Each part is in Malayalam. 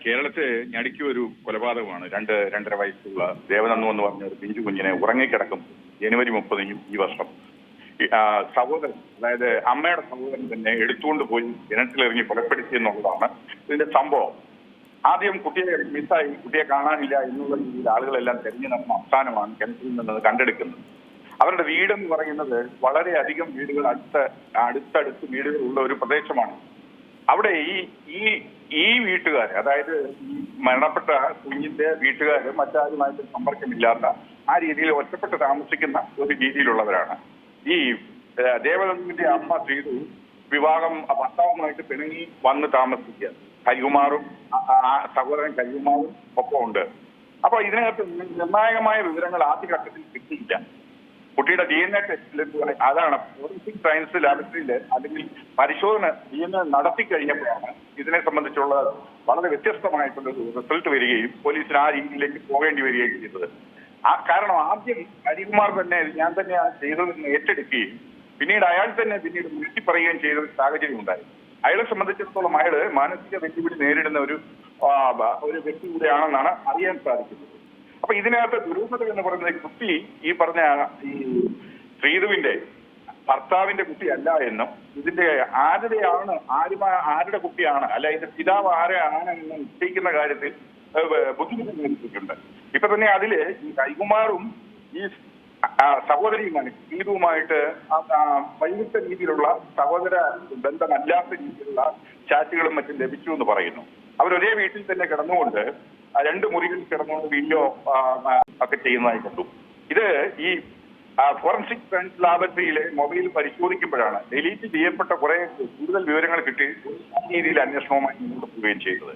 കേരളത്തെ ഞടുക്കിയ ഒരു കൊലപാതകമാണ്. 2-2.5 വയസ്സുള്ള ദേവനന്ദു എന്ന് പറഞ്ഞ ഒരു പിഞ്ചു കുഞ്ഞിനെ ഉറങ്ങിക്കിടക്കും ജനുവരി 30 ഈ വർഷം. സഹോദരൻ, അതായത് അമ്മയുടെ സഹോദരൻ തന്നെ എടുത്തുകൊണ്ട് പോയി കിണറ്റിലിറങ്ങി കൊലപ്പെടുത്തി എന്നുള്ളതാണ് ഇതിന്റെ സംഭവം. ആദ്യം കുട്ടിയെ മിസ്സായി, കുട്ടിയെ കാണാനില്ല എന്നുള്ള രീതിയിൽ ആളുകളെല്ലാം തെരഞ്ഞു നടന്ന അവസാനമാണ് കിണറ്റിൽ നിന്ന് കണ്ടെടുക്കുന്നത്. അവരുടെ വീടെന്ന് പറയുന്നത് വളരെയധികം വീടുകൾ അടുത്തടുത്ത് വീടുകൾ ഉള്ള ഒരു പ്രദേശമാണ്. അവിടെ ഈ വീട്ടുകാർ, അതായത് ഈ മരണപ്പെട്ട കുഞ്ഞിന്റെ വീട്ടുകാർ മറ്റാരുമായിട്ട് സമ്പർക്കമില്ലാത്ത ആ രീതിയിൽ ഒറ്റപ്പെട്ട് താമസിക്കുന്ന ഒരു രീതിയിലുള്ളവരാണ്. ഈ ദേവനന്ദന്റെ അമ്മ ശ്രീതു വിവാഹം ഭർത്താവുമായിട്ട് പിണങ്ങി വന്ന് താമസിക്കുക. കരികുമാറും സഹോദരൻ കരികുമാറും ഒപ്പം ഉണ്ട്. അപ്പൊ ഇതിനകത്ത് നിർണായകമായ വിവരങ്ങൾ ആദ്യഘട്ടത്തിൽ കിട്ടിയില്ല. കുട്ടിയുടെ DNA ടെസ്റ്റിൽ അതാണ് ഫോറൻസിക് സയൻസ് ലാബറട്ടറിയിൽ അല്ലെങ്കിൽ പരിശോധന DNA നടത്തി കഴിഞ്ഞപ്പോഴാണ് ഇതിനെ സംബന്ധിച്ചുള്ള വളരെ വ്യത്യസ്തമായിട്ടുള്ളൊരു റിസൾട്ട് വരികയും പോലീസിന് ആ രീതിയിലേക്ക് പോകേണ്ടി വരികയും ചെയ്തത്. കാരണം ആദ്യം ഹരികുമാർ തന്നെ ഞാൻ തന്നെയാണ് ചെയ്തതെന്ന് ഏറ്റെടുക്കുകയും പിന്നീട് അയാൾ തന്നെ വിളിച്ചു പറയുകയും ചെയ്ത ഒരു സാഹചര്യം ഉണ്ടായി. അയാളെ സംബന്ധിച്ചിടത്തോളം അയാള് മാനസിക വെല്ലുവിളി നേരിടുന്ന ഒരു വ്യക്തി കൂടെയാണെന്നാണ് അറിയാൻ സാധിക്കുന്നത്. അപ്പൊ ഇതിനകത്ത് ദുരൂഹത എന്ന് പറയുന്നത് കുട്ടി ഈ പറഞ്ഞ ഈ ശ്രീധുവിന്റെ ഭർത്താവിന്റെ കുട്ടിയല്ല എന്നും ഇതിന്റെ ആരുടെ കുട്ടിയാണ്, അല്ല ഇതിന്റെ പിതാവ് ആരെയാണ് എന്ന് നിശ്ചയിക്കുന്ന കാര്യത്തിൽ ബുദ്ധിമുട്ട് നേരിട്ടിട്ടുണ്ട്. ഇപ്പൊ തന്നെ അതില് ഈ കൈകുമാറും ഈ സഹോദരിയുമാണ് ശ്രീധുവുമായിട്ട് വൈകിട്ട രീതിയിലുള്ള സഹോദര ബന്ധമല്ലാത്ത രീതിയിലുള്ള ചാറ്റുകളും മറ്റും ലഭിച്ചു എന്ന് പറയുന്നു. അവരൊരേ വീട്ടിൽ തന്നെ കിടന്നുകൊണ്ട് 2 മുറികളിൽ കിടന്നുകൊണ്ട് വീഡിയോ ഒക്കെ ചെയ്യുന്നതായി കണ്ടു. ഇത് ഈ ഫോറൻസിക് സയൻസ് ലാബറട്ടറിയിലെ മൊബൈൽ പരിശോധിക്കുമ്പോഴാണ് ഡിലീറ്റ് ചെയ്യപ്പെട്ട കൂടുതൽ വിവരങ്ങൾ കിട്ടി ആ രീതിയിൽ അന്വേഷണവുമായി മുന്നോട്ട് പോവുകയും ചെയ്തത്.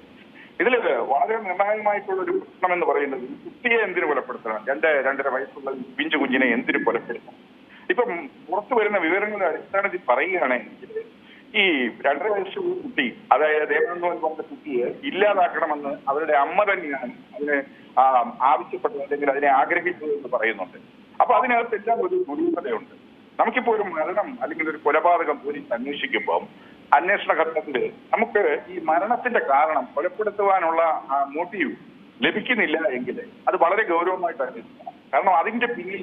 ഇതിൽ വളരെ നിർണായകമായിട്ടുള്ള ഒരു പ്രശ്നം എന്ന് പറയുന്നത് കുട്ടിയെ എന്തിനു കൊലപ്പെടുത്തണം, 2-2.5 വയസ്സുള്ള പിഞ്ചു കുഞ്ഞിനെ എന്തിനു കൊലപ്പെടുത്തണം. ഇപ്പം പുറത്തു വരുന്ന വിവരങ്ങളുടെ അടിസ്ഥാനത്തിൽ പറയുകയാണെങ്കിൽ ഈ 2.5 വയസ്സുള്ള കുട്ടി, അതായത് ദേവനന്ദു എന്ന് പറഞ്ഞ കുട്ടിയെ ഇല്ലാതാക്കണമെന്ന് അവരുടെ അമ്മ തന്നെയാണ് അതിനെ ആവശ്യപ്പെട്ടത് അല്ലെങ്കിൽ അതിനെ ആഗ്രഹിച്ചത് എന്ന് പറയുന്നുണ്ട്. അപ്പൊ അതിനകത്തെല്ലാം ഒരു ദുരൂഹതയുണ്ട്. നമുക്കിപ്പോ ഒരു മരണം അല്ലെങ്കിൽ ഒരു കൊലപാതകം പോലീസ് അന്വേഷിക്കുമ്പോൾ അന്വേഷണ ഘട്ടത്തില് നമുക്ക് ഈ മരണത്തിന്റെ കാരണം കൊലപ്പെടുത്തുവാനുള്ള മോട്ടീവ് ലഭിക്കുന്നില്ല എങ്കിൽ അത് വളരെ ഗൗരവമായിട്ട് അന്വേഷിക്കണം. കാരണം അതിന്റെ പിന്നിൽ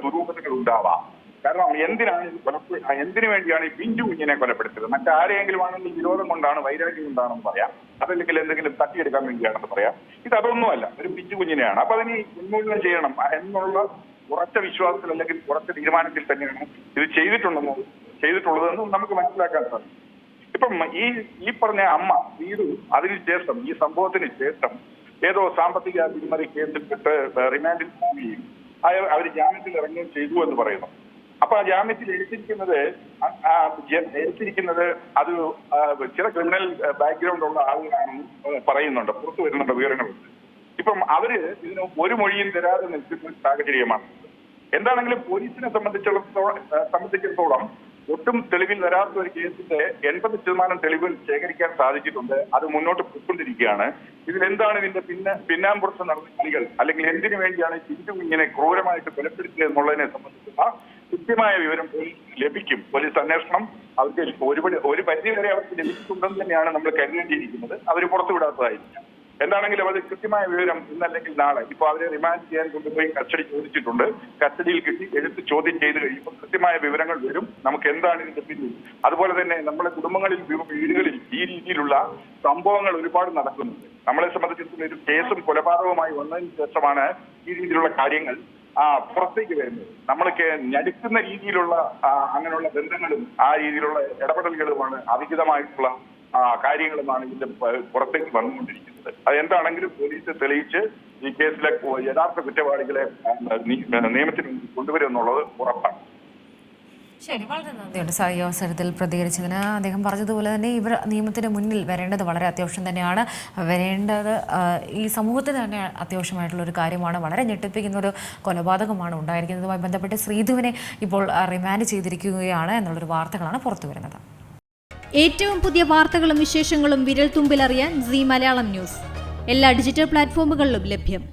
ദുരൂഹതകൾ ഉണ്ടാവാം. കാരണം എന്തിനു വേണ്ടിയാണ് ഈ പിഞ്ചു കുഞ്ഞിനെ കൊലപ്പെടുത്തിയത്? മറ്റാരെങ്കിലും ആണെങ്കിൽ വിരോധം കൊണ്ടാണ്, വൈരാഗ്യം കൊണ്ടാണെന്ന് പറയാം, അതല്ലെങ്കിൽ എന്തെങ്കിലും തട്ടിയെടുക്കാൻ വേണ്ടിയാണെന്ന് പറയാം. അതൊന്നുമല്ല, ഒരു പിഞ്ചു കുഞ്ഞിനെയാണ്. അപ്പൊ അതിന് ഉന്മൂലനം ചെയ്യണം എന്നുള്ള ഉറച്ച വിശ്വാസത്തിൽ അല്ലെങ്കിൽ ഉറച്ച തീരുമാനത്തിൽ തന്നെയാണ് ഇത് ചെയ്തിട്ടുള്ളതെന്ന് നമുക്ക് മനസ്സിലാക്കാൻ സാധിക്കും. ഇപ്പം ഈ പറഞ്ഞ അമ്മ വീട് അതിനുശേഷം ഈ സംഭവത്തിന് ശേഷം ഏതോ സാമ്പത്തിക അഴിമതി കേസിൽപ്പെട്ട് റിമാൻഡിൽ പോവുകയും അവർ ജാമ്യത്തിൽ ഇറങ്ങുകയും ചെയ്തു എന്ന് പറയുന്നു. അപ്പൊ ആ ജാമ്യത്തിൽ എടുത്തിരിക്കുന്നത് അത് ചില ക്രിമിനൽ ബാക്ക്ഗ്രൗണ്ട് ഉള്ള ആളുകളാണെന്ന് പറയുന്നുണ്ട്, പുറത്തു വരുന്നുണ്ട് വിവരങ്ങളുണ്ട്. ഇപ്പം അവര് ഇതിന് ഒരു മൊഴിയും തരാതെ നിൽക്കുന്ന സാഹചര്യമാണ്. എന്താണെങ്കിലും പോലീസിനെ സംബന്ധിച്ചിടത്തോളം ഒട്ടും തെളിവിൽ വരാത്ത ഒരു കേസിന്റെ 80% തെളിവുകൾ ശേഖരിക്കാൻ സാധിച്ചിട്ടുണ്ട്. അത് മുന്നോട്ട് പോയിക്കൊണ്ടിരിക്കുകയാണ്. ഇതിലെന്താണ് ഇതിന്റെ പിന്നാമ്പുറത്ത് നടന്ന കളികൾ, അല്ലെങ്കിൽ എന്തിനു വേണ്ടിയാണ് പിഞ്ചു കുഞ്ഞിനെ ക്രൂരമായിട്ട് കൊലപ്പെടുത്തിയത് എന്നുള്ളതിനെ സംബന്ധിച്ചുള്ള കൃത്യമായ വിവരം ലഭിക്കും. പോലീസ് അന്വേഷണം അവർക്ക് ഒരു പരിധിവരെ അവർക്ക് ലഭിച്ചിട്ടുണ്ടെന്ന് തന്നെയാണ് നമ്മൾ കരുതേണ്ടിയിരിക്കുന്നത്. അവർ പുറത്തുവിടാത്തതായിരിക്കും. എന്താണെങ്കിലും അത് കൃത്യമായ വിവരം ഇന്നല്ലെങ്കിൽ നാളെ, ഇപ്പൊ അവരെ റിമാൻഡ് ചെയ്യാൻ കൊണ്ടുപോയി കസ്റ്റഡി ചോദിച്ചിട്ടുണ്ട്. കസ്റ്റഡിയിൽ കിട്ടി ചോദ്യം ചെയ്ത് കഴിയുമ്പോൾ കൃത്യമായ വിവരങ്ങൾ വരും. നമുക്ക് എന്താണ് ഇതിന്റെ പിന്നിൽ. അതുപോലെ തന്നെ നമ്മുടെ കുടുംബങ്ങളിൽ, വീടുകളിൽ ഈ രീതിയിലുള്ള സംഭവങ്ങൾ ഒരുപാട് നടക്കുന്നുണ്ട്. നമ്മളെ സംബന്ധിച്ചിടത്തോളം ഒരു കേസും കൊലപാതകവുമായി വന്നതിന് ശേഷമാണ് ഈ രീതിയിലുള്ള കാര്യങ്ങൾ പുറത്തേക്ക് വരുന്നത്. നമ്മൾക്ക് ഞടുക്കുന്ന രീതിയിലുള്ള അങ്ങനെയുള്ള ബന്ധങ്ങളും ആ രീതിയിലുള്ള ഇടപെടലുകളുമാണ് അവിഹിതമായിട്ടുള്ള കാര്യങ്ങളുമാണ് ഇതിന്റെ പുറത്തേക്ക് വന്നുകൊണ്ടിരിക്കുന്നത്. അതെന്താണെങ്കിലും പോലീസ് തെളിയിച്ച് ഈ കേസിലെ യഥാർത്ഥ കുറ്റവാളികളെ നിയമത്തിന് കൊണ്ടുവരുമെന്നുള്ളത് ഉറപ്പാണ്. ശരി, വളരെ നന്ദിയുണ്ട് സാർ ഈ അവസരത്തിൽ പ്രതികരിച്ചതിന്. അദ്ദേഹം പറഞ്ഞതുപോലെ തന്നെ ഇവർ നിയമത്തിന് മുന്നിൽ വരേണ്ടത് വളരെ അത്യാവശ്യം തന്നെയാണ്. ഈ സമൂഹത്തിന് തന്നെ അത്യാവശ്യമായിട്ടുള്ള ഒരു കാര്യമാണ്. വളരെ ഞെട്ടിപ്പിക്കുന്ന ഒരു കൊലപാതകമാണ് ഉണ്ടായിരിക്കുന്നതുമായി ബന്ധപ്പെട്ട് ശ്രീധുവിനെ ഇപ്പോൾ റിമാൻഡ് ചെയ്തിരിക്കുകയാണ് എന്നുള്ളൊരു വാർത്തകളാണ് പുറത്തു വരുന്നത്. ഏറ്റവും പുതിയ വാർത്തകളും വിശേഷങ്ങളും വിരൽ തുമ്പിലറിയാൻ സീ മലയാളം ന്യൂസ് എല്ലാ ഡിജിറ്റൽ പ്ലാറ്റ്ഫോമുകളിലും ലഭ്യം.